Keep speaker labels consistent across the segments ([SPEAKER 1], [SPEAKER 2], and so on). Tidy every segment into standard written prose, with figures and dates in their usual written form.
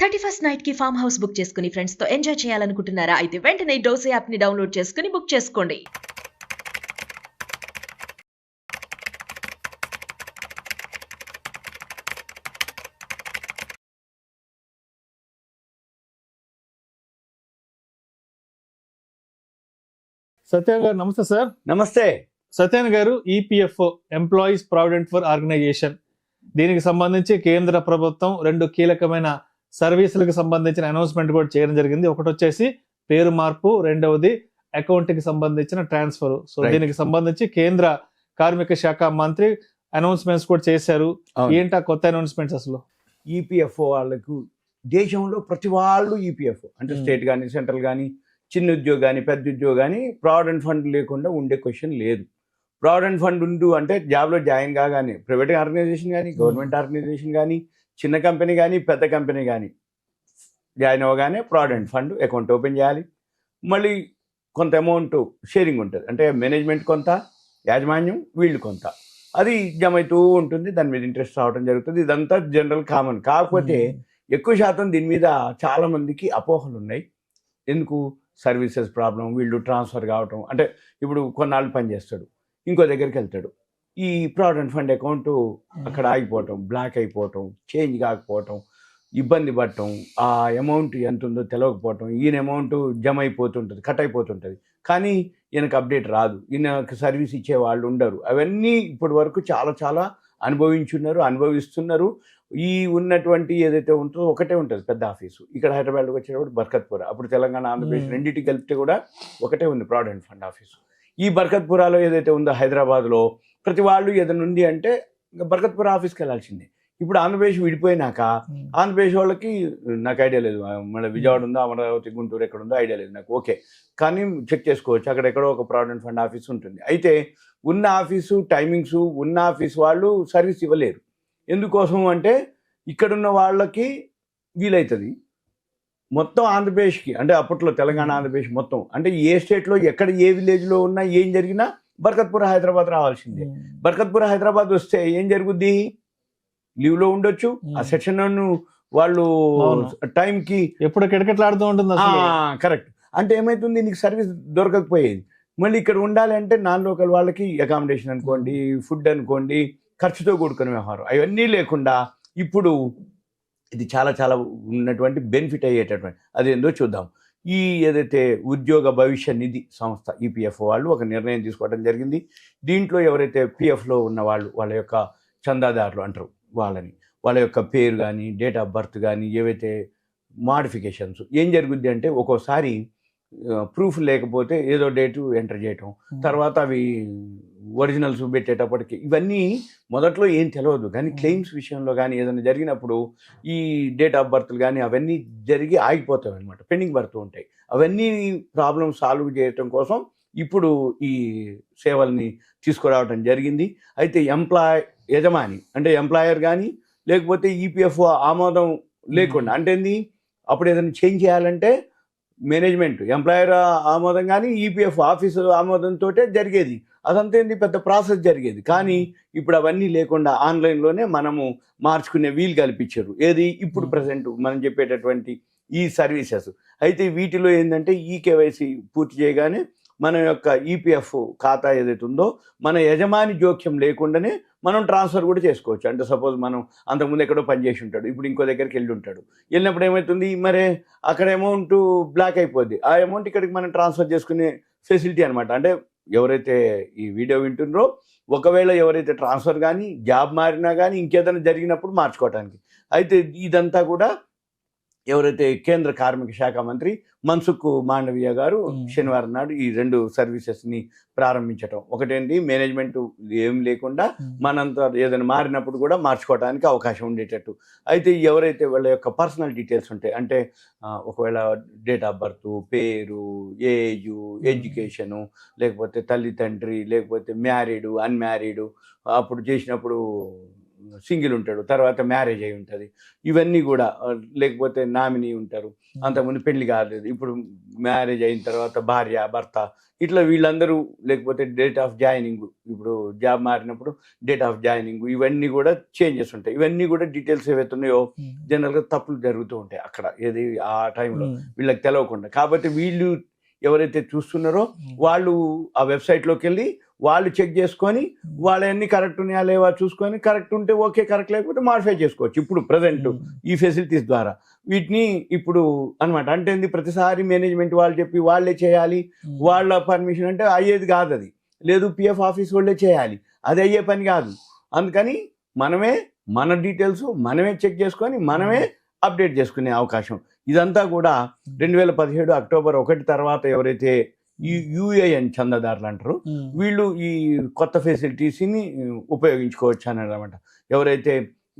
[SPEAKER 1] 31st night కి farm house book చేసుకుని friends తో ఎంజాయ్ చేయాలనుకుంటున్నారా? అయితే వెంటనే డోసే యాప్ ని డౌన్లోడ్ చేసుకుని బుక్ చేసుకోండి.
[SPEAKER 2] సత్యన్ గారు నమస్తే సార్.
[SPEAKER 3] నమస్తే.
[SPEAKER 2] సత్యన్ గారు, EPFO employees provident for organisation, దీనికి సంబంధించి కేంద్ర ప్రభుత్వం రెండు కీలకమైన సర్వీసులకు సంబంధించిన అనౌన్స్మెంట్ కూడా చేయడం జరిగింది. ఒకటి వచ్చేసి పేరు మార్పు, రెండవది అకౌంట్ కి సంబంధించిన ట్రాన్స్ఫర్. సో దీనికి సంబంధించి కేంద్ర కార్మిక శాఖ మంత్రి అనౌన్స్మెంట్స్ కూడా చేశారు. ఏంటా కొత్త అనౌన్స్మెంట్స్? అసలు
[SPEAKER 3] ఈపీఎఫ్ఓ వాళ్ళకు దేశంలో ప్రతి వాళ్ళు ఈపీఎఫ్ఓ అంటే స్టేట్ కానీ సెంట్రల్ కానీ చిన్న ఉద్యోగి కానీ పెద్ద ఉద్యోగి కానీ ప్రావిడెంట్ ఫండ్ లేకుండా ఉండే క్వశ్చన్ లేదు. ప్రావిడెంట్ ఫండ్ ఉండు అంటే జాబ్లో జాయిన్ కాగానే ప్రైవేట్ ఆర్గనైజేషన్ కానీ గవర్నమెంట్ ఆర్గనైజేషన్ కానీ చిన్న కంపెనీ కానీ పెద్ద కంపెనీ కానీ జాయిన్ అవ్వగానే ప్రావిడెంట్ ఫండ్ అకౌంట్ ఓపెన్ చేయాలి. మళ్ళీ కొంత అమౌంట్ షేరింగ్ ఉంటుంది, అంటే మేనేజ్మెంట్ కొంత, యాజమాన్యం వీళ్ళు కొంత, అది జమ అవుతూ ఉంటుంది. దాని మీద ఇంట్రెస్ట్ రావడం జరుగుతుంది. ఇదంతా జనరల్ కామన్. కాకపోతే ఎక్కువ శాతం దీని మీద చాలామందికి అపోహలు ఉన్నాయి. ఎందుకు? సర్వీసెస్ ప్రాబ్లం, వీళ్ళు ట్రాన్స్ఫర్ కావటం, అంటే ఇప్పుడు కొన్నాళ్ళు పనిచేస్తాడు, ఇంకో దగ్గరికి వెళ్తాడు, ఈ ప్రావిడెంట్ ఫండ్ అకౌంట్ అక్కడ ఆగిపోవటం, బ్లాక్ అయిపోవటం, చేంజ్ కాకపోవటం, ఇబ్బంది పడటం, ఆ అమౌంట్ ఎంత ఉందో తెలియకపోవటం, ఈయన అమౌంట్ జమ అయిపోతుంటుంది, కట్ అయిపోతుంటుంది, కానీ ఈయనకు అప్డేట్ రాదు, ఈయనకు సర్వీస్ ఇచ్చే వాళ్ళు ఉండరు. అవన్నీ ఇప్పటి వరకు చాలా చాలా అనుభవిస్తున్నారు. ఈ ఉన్నటువంటి ఏదైతే ఉంటుందో ఒకటే ఉంటుంది పెద్ద ఆఫీసు. ఇక్కడ హైదరాబాద్కి వచ్చేటప్పుడు బర్కత్పుర, అప్పుడు తెలంగాణ ఆంధ్రప్రదేశ్ రెండింటికి కలిపితే కూడా ఒకటే ఉంది ప్రావిడెంట్ ఫండ్ ఆఫీసు. ఈ బర్కత్పురాలో ఏదైతే ఉందో హైదరాబాద్లో ప్రతి వాళ్ళు ఏదైనా ఉంది అంటే బర్కత్పుర ఆఫీస్కి వెళ్ళాల్సిందే. ఇప్పుడు ఆంధ్రప్రదేశ్ విడిపోయినాక ఆంధ్రప్రదేశ్ వాళ్ళకి నాకు ఐడియా లేదు, మళ్ళీ విజయవాడ ఉందో అమరావతి గుంటూరు ఎక్కడ ఉందో ఐడియా లేదు నాకు. ఓకే, కానీ చెక్ చేసుకోవచ్చు, అక్కడెక్కడో ఒక ప్రావిడెంట్ ఫండ్ ఆఫీస్ ఉంటుంది. అయితే ఉన్న ఆఫీసు టైమింగ్స్ ఉన్న ఆఫీస్ వాళ్ళు సర్వీస్ ఇవ్వలేరు. ఎందుకోసం అంటే ఇక్కడున్న వాళ్ళకి వీలవుతుంది, మొత్తం ఆంధ్రప్రదేశ్కి అంటే అప్పట్లో తెలంగాణ ఆంధ్రప్రదేశ్ మొత్తం అంటే ఏ స్టేట్లో ఎక్కడ ఏ విలేజ్లో ఉన్నా ఏం జరిగినా బర్కత్పుర హైదరాబాద్ రావాల్సిందే. బర్కత్పుర హైదరాబాద్ వస్తే ఏం జరుగుద్ది? లీవ్లో ఉండొచ్చు, ఆ సెక్షన్ వాళ్ళు టైంకి
[SPEAKER 2] ఎప్పుడు కిటకిటలాడుతూ ఉంటుంది.
[SPEAKER 3] కరెక్ట్. అంటే ఏమవుతుంది, నీకు సర్వీస్ దొరకకపోయేది. మళ్ళీ ఇక్కడ ఉండాలి అంటే నాన్ లోకల్ వాళ్ళకి అకామిడేషన్ అనుకోండి, ఫుడ్ అనుకోండి, ఖర్చుతో కూడుకునే వ్యవహారం, అవన్నీ లేకుండా ఇప్పుడు ఇది చాలా చాలా ఉన్నటువంటి బెనిఫిట్ అయ్యేటటువంటి అదేందో చూద్దాం. ఈ ఏదైతే ఉద్యోగ భవిష్య నిధి సంస్థ ఈపీఎఫ్ వాళ్ళు ఒక నిర్ణయం తీసుకోవడం జరిగింది. దీంట్లో ఎవరైతే పిఎఫ్లో ఉన్న వాళ్ళ యొక్క చందాదారులు అంటారు వాళ్ళ యొక్క పేరు కానీ డేట్ ఆఫ్ బర్త్ కానీ ఏవైతే మాడిఫికేషన్స్ ఏం జరుగుద్ది అంటే ఒక్కోసారి ప్రూఫ్ లేకపోతే ఏదో డేటు ఎంటర్ చేయటం, తర్వాత అవి ఒరిజినల్స్ పెట్టేటప్పటికి ఇవన్నీ మొదట్లో ఏం తెలియదు, కానీ క్లెయిమ్స్ విషయంలో కానీ ఏదైనా జరిగినప్పుడు ఈ డేట్ ఆఫ్ బర్త్లు కానీ అవన్నీ జరిగి ఆగిపోతాయి అనమాట, పెండింగ్ పడుతూ ఉంటాయి. అవన్నీ ప్రాబ్లమ్ సాల్వ్ చేయటం కోసం ఇప్పుడు ఈ సేవల్ని తీసుకురావడం జరిగింది. అయితే యజమాని అంటే ఎంప్లాయర్ కానీ లేకపోతే ఈపీఎఫ్ ఆమోదం లేకుండా అంటే ఏంది, అప్పుడు ఏదైనా చేంజ్ చేయాలంటే మేనేజ్మెంట్ ఎంప్లాయర్ ఆమోదం కానీ ఈపీఎఫ్ ఆఫీసు ఆమోదంతో జరిగేది. అదంతా ఏంది పెద్ద ప్రాసెస్ జరిగేది. కానీ ఇప్పుడు అవన్నీ లేకుండా ఆన్లైన్లోనే మనము మార్చుకునే వీలు కల్పించారు. ఏది ఇప్పుడు ప్రజెంట్ మనం చెప్పేటటువంటి ఈ సర్వీసెస్. అయితే వీటిలో ఏంటంటే ఈ కేవైసీ పూర్తి చేయగానే మన యొక్క ఈపీఎఫ్ ఖాతా ఏదైతే ఉందో మన యజమాని జోక్యం లేకుండానే మనం ట్రాన్స్ఫర్ కూడా చేసుకోవచ్చు. అంటే సపోజ్ మనం అంతకుముందు ఎక్కడో పనిచేసి ఉంటాడు, ఇప్పుడు ఇంకో దగ్గరికి వెళ్ళి ఉంటాడు, వెళ్ళినప్పుడు ఏమవుతుంది, మరి అక్కడ అమౌంట్ బ్లాక్ అయిపోద్ది, ఆ అమౌంట్ ఇక్కడికి మనం ట్రాన్స్ఫర్ చేసుకునే ఫెసిలిటీ అనమాట. అంటే ఎవరైతే ఈ వీడియో వింటున్నారో ఒకవేళ ఎవరైతే ట్రాన్స్ఫర్ కానీ జాబ్ మారినా కానీ ఇంకేదైనా జరిగినప్పుడు మార్చుకోవడానికి. అయితే ఇదంతా కూడా ఎవరైతే కేంద్ర కార్మిక శాఖ మంత్రి మన్సుఖ్ మాండవీయ గారు శనివారం నాడు ఈ రెండు సర్వీసెస్ని ప్రారంభించటం. ఒకటేంటి, మేనేజ్మెంట్ ఏం లేకుండా మనంతా ఏదైనా మారినప్పుడు కూడా మార్చుకోవడానికి అవకాశం ఉండేటట్టు. అయితే ఎవరైతే వాళ్ళ యొక్క పర్సనల్ డీటెయిల్స్ ఉంటాయి, అంటే ఒకవేళ డేట్ ఆఫ్ బర్త్, పేరు, ఏజు, ఎడ్యుకేషను, లేకపోతే తల్లి తండ్రి, లేకపోతే మ్యారీడు, అన్మ్యారీడు, అప్పుడు చేసినప్పుడు సింగిల్ ఉంటాడు, తర్వాత మ్యారేజ్ అయి ఉంటుంది, ఇవన్నీ కూడా లేకపోతే నామినీ ఉంటారు, అంతకుముందు పెళ్లి కాలేదు, ఇప్పుడు మ్యారేజ్ అయిన తర్వాత భార్య భర్త ఇట్లా వీళ్ళందరూ, లేకపోతే డేట్ ఆఫ్ జాయినింగ్, ఇప్పుడు జాబ్ మారినప్పుడు డేట్ ఆఫ్ జాయినింగ్, ఇవన్నీ కూడా చేంజెస్ ఉంటాయి. ఇవన్నీ కూడా డీటెయిల్స్ ఏవైతే ఉన్నాయో జనరల్గా తప్పులు జరుగుతూ ఉంటాయి అక్కడ, ఏది ఆ టైంలో వీళ్ళకి తెలవకుండా. కాబట్టి వీళ్ళు ఎవరైతే చూస్తున్నారో వాళ్ళు ఆ వెబ్సైట్లోకి వెళ్ళి వాళ్ళు చెక్ చేసుకొని వాళ్ళన్నీ కరెక్ట్ ఉన్నాయా లేవా చూసుకొని, కరెక్ట్ ఉంటే ఓకే, కరెక్ట్ లేకపోతే మాడిఫై చేసుకోవచ్చు. ఇప్పుడు ప్రజెంట్ ఈ ఫెసిలిటీస్ ద్వారా వీటిని ఇప్పుడు అనమాట. అంటే ప్రతిసారి మేనేజ్మెంట్ వాళ్ళు చెప్పి వాళ్ళే చేయాలి, వాళ్ళ పర్మిషన్ అంటే అయ్యేది కాదు. అది లేదు, పిఎఫ్ ఆఫీస్ వాళ్ళే చేయాలి, అది అయ్యే పని కాదు. అందుకని మనమే మన డీటెయిల్స్ మనమే చెక్ చేసుకొని మనమే అప్డేట్ చేసుకునే అవకాశం. ఇదంతా కూడా 2017 అక్టోబర్ 1 తర్వాత ఎవరైతే ఈ యూఏఎన్ చందాదారులు అంటారు, వీళ్ళు ఈ కొత్త ఫెసిలిటీస్ని ఉపయోగించుకోవచ్చు అన్నారు అనమాట. ఎవరైతే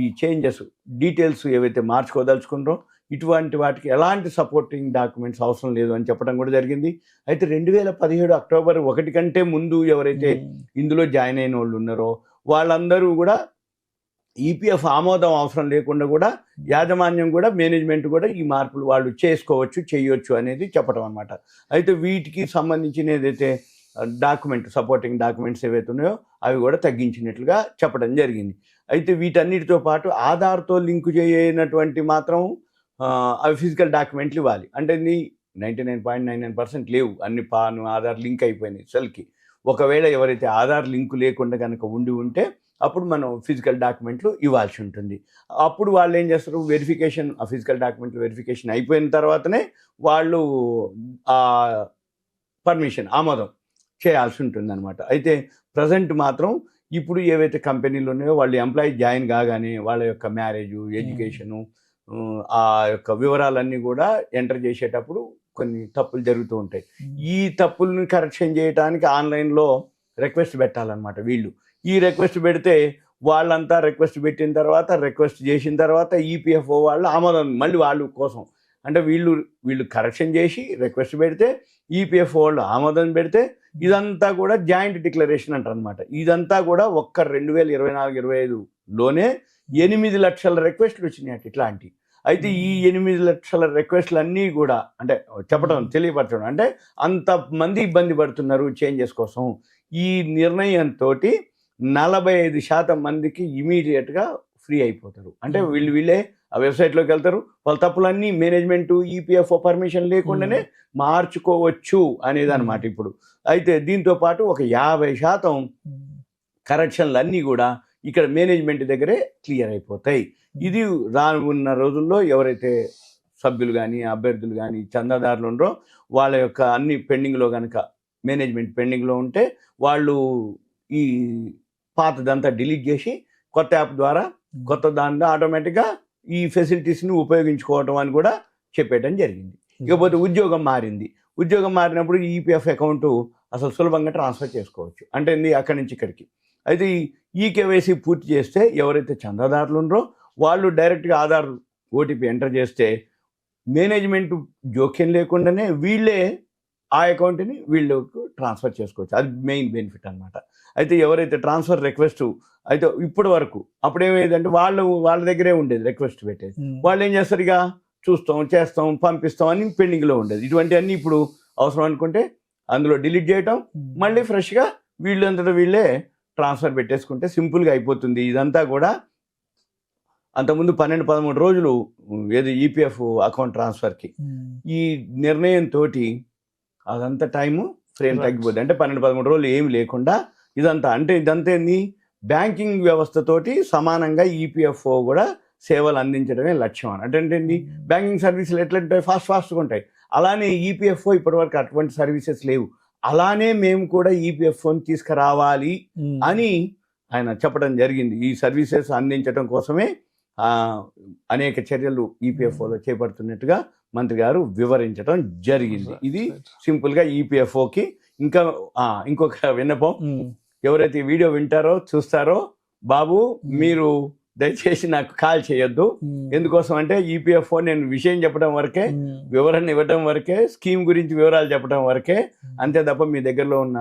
[SPEAKER 3] ఈ చేంజెస్ డీటెయిల్స్ ఏవైతే మార్చుకోదలుచుకున్నారో ఇటువంటి వాటికి ఎలాంటి సపోర్టింగ్ డాక్యుమెంట్స్ అవసరం లేదు అని చెప్పడం కూడా జరిగింది. అయితే 2017 అక్టోబర్ 1 కంటే ముందు ఎవరైతే ఇందులో జాయిన్ అయిన వాళ్ళు ఉన్నారో వాళ్ళందరూ కూడా ఈపీఎఫ్ ఆమోదం అవసరం లేకుండా కూడా యాజమాన్యం కూడా మేనేజ్మెంట్ కూడా ఈ మార్పులు వాళ్ళు చేసుకోవచ్చు, చేయొచ్చు అనేది చెప్పడం అనమాట. అయితే వీటికి సంబంధించిన ఏదైతే డాక్యుమెంట్ సపోర్టింగ్ డాక్యుమెంట్స్ ఏవైతే ఉన్నాయో అవి కూడా తగ్గించినట్లుగా చెప్పడం జరిగింది. అయితే వీటన్నిటితో పాటు ఆధార్తో లింకు చేయనటువంటి మాత్రం అవి ఫిజికల్ డాక్యుమెంట్లు ఇవ్వాలి. అంటే 99.99% లేవు, అన్ని పాన్ ఆధార్ లింక్ అయిపోయినాయి సెల్కి. ఒకవేళ ఎవరైతే ఆధార్ లింకు లేకుండా కనుక ఉంటే అప్పుడు మనం ఫిజికల్ డాక్యుమెంట్లు ఇవ్వాల్సి ఉంటుంది. అప్పుడు వాళ్ళు ఏం చేస్తారు, వెరిఫికేషన్, ఆ ఫిజికల్ డాక్యుమెంట్లు వెరిఫికేషన్ అయిపోయిన తర్వాతనే వాళ్ళు పర్మిషన్ ఆమోదం చేయాల్సి ఉంటుంది అనమాట. అయితే ప్రజెంట్ మాత్రం ఇప్పుడు ఏవైతే కంపెనీలు ఉన్నాయో వాళ్ళు ఎంప్లాయీ జాయిన్ కాగానే వాళ్ళ యొక్క మ్యారేజు, ఎడ్యుకేషను, ఆ యొక్క వివరాలన్నీ కూడా ఎంటర్ చేసేటప్పుడు కొన్ని తప్పులు జరుగుతూ ఉంటాయి. ఈ తప్పుల్ని కరెక్షన్ చేయడానికి ఆన్లైన్లో రిక్వెస్ట్ పెట్టాలన్నమాట. వీళ్ళు ఈ రిక్వెస్ట్ పెడితే వాళ్ళంతా రిక్వెస్ట్ పెట్టిన తర్వాత రిక్వెస్ట్ చేసిన తర్వాత ఈపీఎఫ్ఓ వాళ్ళు ఆమోదం మళ్ళీ వాళ్ళు కోసం అంటే వీళ్ళు కరెక్షన్ చేసి రిక్వెస్ట్ పెడితే ఈపీఎఫ్ఓ వాళ్ళు ఆమోదం పెడితే ఇదంతా కూడా జాయింట్ డిక్లరేషన్ అంటారు అనమాట. ఇదంతా కూడా ఒక్క 2024-25లోనే 8 లక్షల రిక్వెస్ట్లు వచ్చినాయి ఇట్లాంటి. అయితే ఈ 8 లక్షల రిక్వెస్ట్లు అన్నీ కూడా అంటే చెప్పడం తెలియపరచడం అంటే అంతమంది ఇబ్బంది పడుతున్నారు చేంజెస్ కోసం. ఈ నిర్ణయంతో 45% మందికి ఇమీడియట్గా ఫ్రీ అయిపోతారు. అంటే వీళ్ళే ఆ వెబ్సైట్లోకి వెళ్తారు, వాళ్ళ తప్పులన్నీ మేనేజ్మెంట్ ఈపీఎఫ్ఓ పర్మిషన్ లేకుండానే మార్చుకోవచ్చు అనేది అనమాట ఇప్పుడు. అయితే దీంతో పాటు ఒక 50% కరెక్షన్లు అన్నీ కూడా ఇక్కడ మేనేజ్మెంట్ దగ్గరే క్లియర్ అయిపోతాయి. ఇది రానున్న రోజుల్లో ఎవరైతే సభ్యులు కానీ అభ్యర్థులు కానీ చందాదారులు ఉన్నారో వాళ్ళ యొక్క అన్ని పెండింగ్లో కనుక మేనేజ్మెంట్ పెండింగ్లో ఉంటే వాళ్ళు ఈ పాతదంతా డిలీట్ చేసి కొత్త యాప్ ద్వారా కొత్త దాంట్లో ఆటోమేటిక్గా ఈ ఫెసిలిటీస్ని ఉపయోగించుకోవటం అని కూడా చెప్పేయడం జరిగింది. ఇకపోతే ఉద్యోగం మారినప్పుడు ఈపీఎఫ్ అకౌంట్ అసలు సులభంగా ట్రాన్స్ఫర్ చేసుకోవచ్చు. అంటే అక్కడి నుంచి ఇక్కడికి. అయితే ఈ కేవైసీ పూర్తి చేస్తే ఎవరైతే చందాదారులు ఉన్నారో వాళ్ళు డైరెక్ట్గా ఆధార్ ఓటీపీ ఎంటర్ చేస్తే మేనేజ్మెంట్ జోక్యం లేకుండానే వీళ్ళే ఆ అకౌంట్ని వీళ్ళకు ట్రాన్స్ఫర్ చేసుకోవచ్చు. అది మెయిన్ బెనిఫిట్ అనమాట. అయితే ఎవరైతే ట్రాన్స్ఫర్ రిక్వెస్ట్ అయితే ఇప్పటి వరకు అప్పుడేమేదంటే వాళ్ళ దగ్గరే ఉండేది రిక్వెస్ట్ పెట్టేది, వాళ్ళు ఏం చేస్తారు, ఇక చూస్తాం చేస్తాం పంపిస్తాం అని పెండింగ్లో ఉండేది. ఇటువంటి అన్నీ ఇప్పుడు అవసరం అనుకుంటే అందులో డిలీట్ చేయటం, మళ్ళీ ఫ్రెష్గా వీళ్ళంతటా వీళ్ళే ట్రాన్స్ఫర్ పెట్టేసుకుంటే సింపుల్గా అయిపోతుంది. ఇదంతా కూడా అంతకుముందు 12-13 రోజులు ఏది ఈపీఎఫ్ అకౌంట్ ట్రాన్స్ఫర్కి. ఈ నిర్ణయంతో అదంతా టైము ఫ్రేమ్ తగ్గిపోద్ది. అంటే 12-13 రోజులు ఏమి లేకుండా ఇదంతా ఏంది, బ్యాంకింగ్ వ్యవస్థతోటి సమానంగా ఈపీఎఫ్ఓ కూడా సేవలు అందించడమే లక్ష్యం అని. అంటే ఏంటి, బ్యాంకింగ్ సర్వీసులు ఎట్లంటాయి, ఫాస్ట్గా ఉంటాయి. అలానే ఈపీఎఫ్ఓ ఇప్పటివరకు అటువంటి సర్వీసెస్ లేవు. అలానే మేము కూడా ఈపీఎఫ్ఓని తీసుకురావాలి అని ఆయన చెప్పడం జరిగింది. ఈ సర్వీసెస్ అందించడం కోసమే అనేక చర్యలు ఈపీఎఫ్ఓలో చేపడుతున్నట్టుగా మంత్రి గారు వివరించడం జరిగింది. ఇది సింపుల్గా ఈపీఎఫ్ఓకి. ఇంకా ఇంకొక విన్నపం, ఎవరైతే ఈ వీడియో వింటారో చూస్తారో, బాబు మీరు దయచేసి నాకు కాల్ చేయొద్దు. ఎందుకోసం అంటే ఈపీఎఫ్ఓ నేను విషయం చెప్పడం వరకే, వివరణ ఇవ్వడం వరకే, స్కీమ్ గురించి వివరాలు చెప్పడం వరకే, అంతే తప్ప మీ దగ్గరలో ఉన్న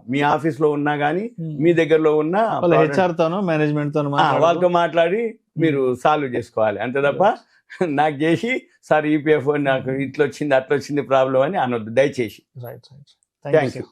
[SPEAKER 3] మీ ఆఫీస్ లో ఉన్నా గానీ మీ దగ్గరలో ఉన్న
[SPEAKER 2] హెచ్ఆర్ తోనో మేనేజ్మెంట్ తోనో
[SPEAKER 3] వాళ్ళతో మాట్లాడి మీరు సాల్వ్ చేసుకోవాలి. అంతే తప్ప నాకు చేసి సార్ ఈపీఎఫ్ఓ నాకు ఇట్లా వచ్చింది అట్లా వచ్చింది ప్రాబ్లం అని అనొద్దు దయచేసి.
[SPEAKER 2] రైట్.
[SPEAKER 3] Thank you.